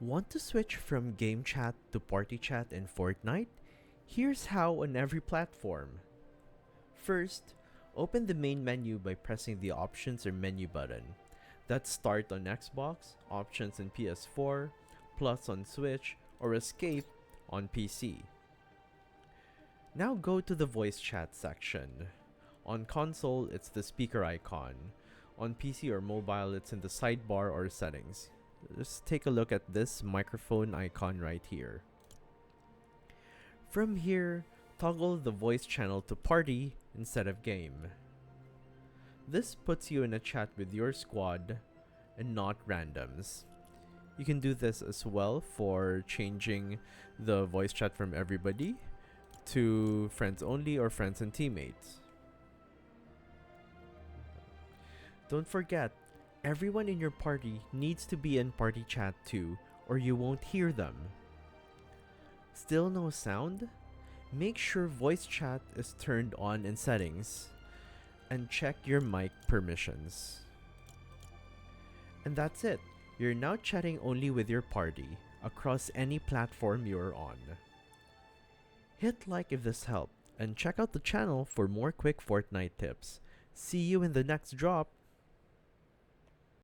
Want to switch from game chat to party chat in Fortnite? Here's how on every platform. First, open the main menu by pressing the Options or Menu button. That's Start on Xbox, Options on PS4, Plus on Switch, or Escape on PC. Now go to the voice chat section. On console, it's the speaker icon. On PC or mobile, it's in the sidebar or settings. Just take a look at this microphone icon right here. From here, toggle the voice channel to party instead of game. This puts you in a chat with your squad and not randoms. You can do this as well for changing the voice chat from everybody to friends only or friends and teammates. Don't forget, everyone in your party needs to be in party chat too, or you won't hear them. Still no sound? Make sure voice chat is turned on in settings, and check your mic permissions. And that's it. You're now chatting only with your party, across any platform you're on. Hit like if this helped, and check out the channel for more quick Fortnite tips. See you in the next drop!